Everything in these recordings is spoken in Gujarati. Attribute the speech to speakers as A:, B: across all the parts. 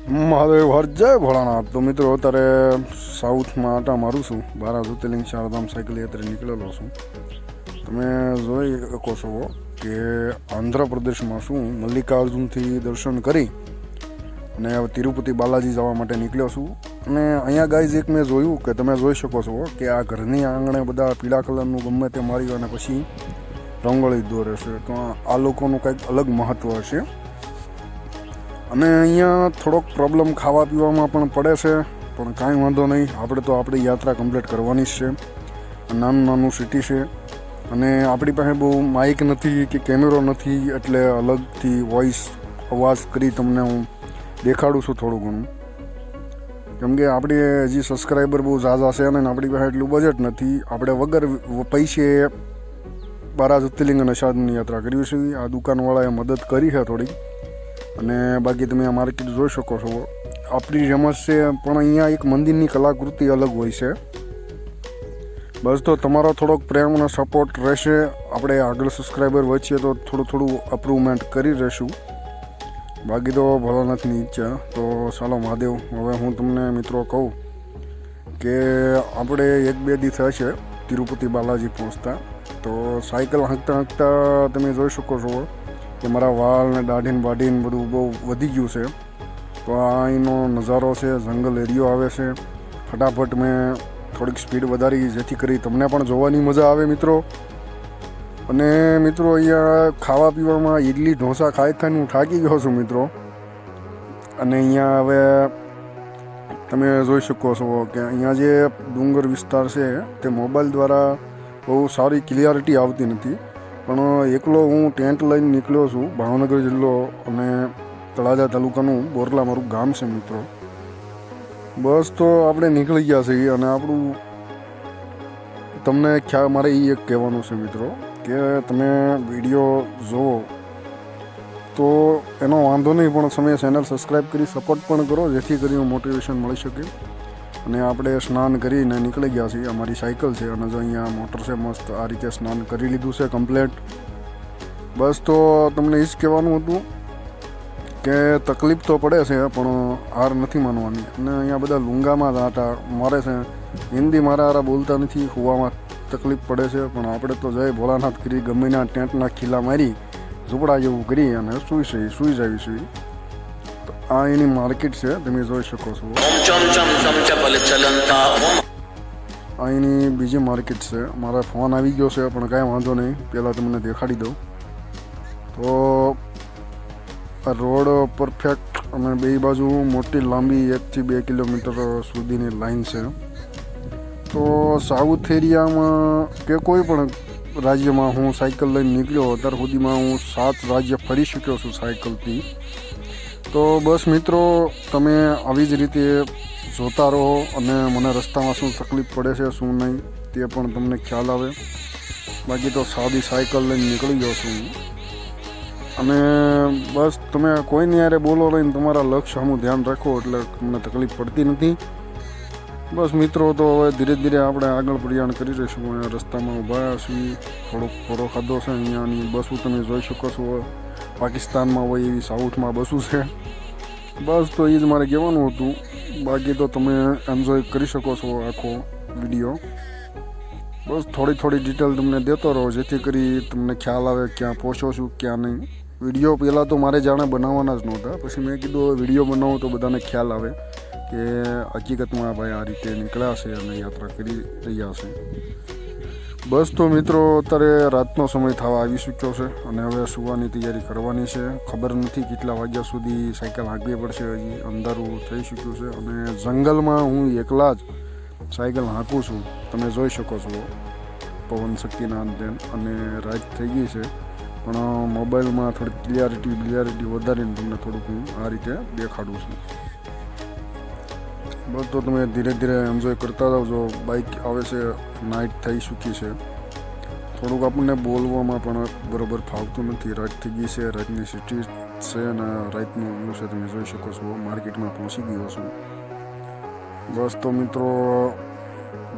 A: મહાદેવ હર જય ભોળાનાથ। તો મિત્રો અત્યારે સાઉથમાં આટા મારું છું। 12 જ્યોતિર્લિંગ ચારધામ સાયકલ યાત્રા નીકળેલો છું। તમે જોઈ શકો છો કે આંધ્રપ્રદેશમાં છું। મલ્લિકાર્જુનથી દર્શન કરી અને હવે તિરુપતિ બાલાજી જવા માટે નીકળ્યો છું। અને અહીંયા ગાઈઝ એક મેં જોયું કે તમે જોઈ શકો છો કે આ ઘરની આંગણે બધા પીળા કલરનું ગમે તે મારી અને પછી રંગોળી દોરે છે। તો આ લોકોનું કંઈક અલગ મહત્ત્વ હશે। અને અહીંયા થોડોક પ્રોબ્લેમ ખાવા પીવામાં પણ પડે છે, પણ કાંઈ વાંધો નહીં। આપણે તો આપણી યાત્રા કમ્પ્લીટ કરવાની જ છે। નાનું સિટી છે અને આપણી પાસે બહુ માઇક નથી કે કેમેરો નથી, એટલે અલગથી વોઇસ અવાજ કરી તમને હું દેખાડું છું થોડું ઘણું। કેમ કે આપણી હજી સબસ્ક્રાઈબર બહુ ઝાઝા છે અને આપણી પાસે એટલું બજેટ નથી। આપણે વગર પૈસે 12 જ્યોતિર્લિંગ અને સાધનની યાત્રા કરવી છે। આ દુકાનવાળાએ મદદ કરી છે થોડી। અને બાકી તમે આ માર્કેટ જોઈ શકો છો, આપણી જેમ જ છે, પણ અહીંયા એક મંદિરની કલાકૃતિ અલગ હોય છે। બસ તો તમારો થોડોક પ્રેમ અને સપોર્ટ રહેશે। આપણે આગળ સબસ્ક્રાઈબર વધીએ તો થોડું અપ્રુવમેન્ટ કરી રહીશું। બાકી તો ભોળાનાથની ઈચ્છા। તો ચાલો મહાદેવ, હવે હું તમને મિત્રો કહું કે આપણે 1-2 દી થશે તિરુપતિ બાલાજી પહોંચતા। તો સાયકલ હાંકતા તમે જોઈ શકો છો કે મારા વાળ ને દાઢીને બાઢીને બધું બહુ વધી ગયું છે। તો આ અહીંનો નજારો છે, જંગલ એરિયો આવે છે। ફટાફટ મેં થોડીક સ્પીડ વધારી જેથી કરી તમને પણ જોવાની મજા આવે મિત્રો। અને મિત્રો અહીંયા ખાવા પીવામાં ઇડલી ઢોસા ખાઈને હું થાકી ગયો છું મિત્રો। અને અહીંયા હવે તમે જોઈ શકો છો કે અહીંયા જે ડુંગર વિસ્તાર છે તે મોબાઈલ દ્વારા બહુ સારી ક્લિયરિટી આવતી નથી। પણ એકલો હું ટેન્ટ લઈને નીકળ્યો છું। ભાવનગર જિલ્લો અને તળાજા તાલુકાનું બોરલા મારું ગામ છે મિત્રો। બસ તો આપણે નીકળી ગયા છીએ અને આપણું તમને મારે એ એક કહેવાનું છે મિત્રો કે તમે વિડીયો જુઓ તો એનો વાંધો નહીં, પણ તમે ચેનલ સબસ્ક્રાઈબ કરી સપોર્ટ પણ કરો જેથી કરીને મોટિવેશન મળી શકે। અને આપણે સ્નાન કરીને નીકળી ગયા છીએ। અમારી સાયકલ છે અને જો અહીંયા મોટર છે મસ્ત, આ રીતે સ્નાન કરી લીધું છે કમ્પ્લેટ। બસ તો તમને એ જ કહેવાનું હતું કે તકલીફ તો પડે છે પણ હાર નથી માનવાની। અને અહીંયા બધા લુંગામાં જ આટા મારે છે, હિન્દી મારા બોલતા નથી, હુવામાં તકલીફ પડે છે। પણ આપણે તો જય ભોળાનાથ કરી ગમેના ટેન્ટના ખીલા મારી ઝૂંપડા જેવું કરી અને સુઈ જઈશું। તો આ એની માર્કેટ છે, તમે જોઈ શકો છો। આ એની બીજી માર્કેટ છે। મારા ફોન આવી ગયો છે પણ કાંઈ વાંધો નહીં, પહેલાં તમને દેખાડી દઉં। તો આ રોડ પરફેક્ટ અને બે બાજુ મોટી લાંબી 1 થી 2 કિલોમીટર સુધીની લાઈન છે। તો સાઉથ એરિયામાં કે કોઈ પણ રાજ્યમાં હું સાયકલ લઈને નીકળ્યો, અત્યાર સુધીમાં હું 7 રાજ્ય ફરી શક્યો છું સાયકલથી। તો બસ મિત્રો, તમે આવી જ રીતે જોતા રહો અને મને રસ્તામાં શું તકલીફ પડે છે શું નહીં તે પણ તમને ખ્યાલ આવે। બાકી તો સાદી સાયકલ લઈને નીકળી ગયો છું અને બસ તમે કોઈની યારે બોલો લઈને તમારા લક્ષ્ય સામું ધ્યાન રાખો એટલે તમને તકલીફ પડતી નથી। બસ મિત્રો, તો હવે ધીરે ધીરે આપણે આગળ પ્રયાણ કરી રહીશું। અહીંયા રસ્તામાં ઊભા છીએ, થોડોક ફોરો ખાધો છે। અહીંયાની બસો તમે જોઈ શકો છો, પાકિસ્તાનમાં હોય એવી સાઉથમાં બસો છે। બસ તો એ જ મારે કહેવાનું હતું। બાકી તો તમે એન્જોય કરી શકો છો આખો વિડીયો। બસ થોડી ડિટેલ તમને દેતો રહો જેથી કરી તમને ખ્યાલ આવે ક્યાં પહોંચો છું ક્યાં નહીં। વિડીયો પહેલાં તો મારે જાણે બનાવવાના જ નહોતા, પછી મેં કીધું વિડીયો બનાવો તો બધાને ખ્યાલ આવે કે હકીકતમાં ભાઈ આ રીતે નીકળ્યા છે અને યાત્રા કરી રહ્યા છે। બસ તો મિત્રો, અત્યારે રાતનો સમય થવા આવી ચૂક્યો છે અને હવે સૂવાની તૈયારી કરવાની છે। ખબર નથી કેટલા વાગ્યા સુધી સાયકલ હાંકવી પડશે, હજી અંધારું થઈ ચૂક્યું છે અને જંગલમાં હું એકલા જ સાયકલ હાંકું છું, તમે જોઈ શકો છો પવન શક્તિના અંતે। અને રાત થઈ ગઈ છે પણ મોબાઈલમાં થોડી ક્લિયરિટી વધારીને તમને થોડુંક હું આ રીતે દેખાડું છું। બસ તો તમે ધીરે ધીરે એન્જોય કરતા જાઓ। બાઇક આવે છે, નાઇટ થઈ ચૂકી છે, થોડુંક આપણને બોલવામાં પણ બરાબર ફાવતું નથી। રાત થઈ ગઈ છે, રાતની સિટી છે અને રાતનું વ્યૂ છે, તમે જોઈ શકો છો। માર્કેટમાં પહોંચી ગયો છું। બસ તો મિત્રો,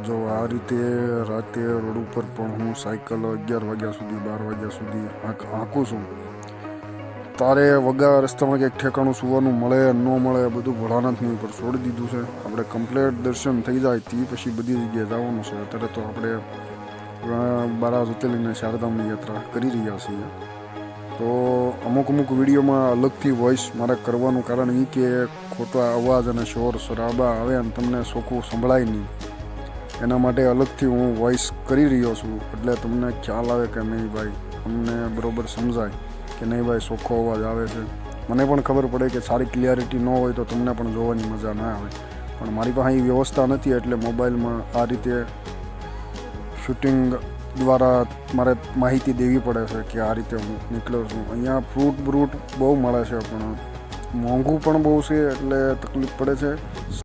A: જો આ રીતે રાતે રોડ ઉપર પણ હું સાયકલ 11 વાગ્યા સુધી 12 વાગ્યા સુધી હાંકું છું। તારે વગા રસ્તામાં ક્યાંક ઠેકાણું સુવાનું મળે ન મળે બધું ભોળાનાથની ઉપર છોડી દીધું છે. આપણે કમ્પ્લેટ દર્શન થઈ જાય તે પછી બધી જગ્યાએ જવાનું છે. અત્યારે તો આપણે 12 જ્યોતિર્લિંગની શારદામની યાત્રા કરી રહ્યા છીએ. તો અમુક વિડીયોમાં અલગથી વોઇસ મારે કરવાનું કારણ એ કે ખોટા અવાજ અને શોર શરાબા આવે અને તમને ચોખ્ખું સંભળાય નહીં, એના માટે અલગથી હું વોઇસ કરી રહ્યો છું. એટલે તમને ખ્યાલ આવે કે નહીં ભાઈ, તમને બરાબર સમજાય કે નહીં ભાઈ ચોખ્ખો અવાજ આવે છે. મને પણ ખબર પડે કે સારી ક્લિયરિટી ન હોય તો તમને પણ જોવાની મજા ના આવે, પણ મારી પાસે એ વ્યવસ્થા નથી એટલે મોબાઈલમાં આ રીતે શૂટિંગ દ્વારા મારે માહિતી દેવી પડે છે કે આ રીતે હું નીકળ્યો છું. અહીંયા ફ્રૂટ બ્રૂટ બહુ મળે છે પણ મોંઘું પણ બહુ છે એટલે તકલીફ પડે છે.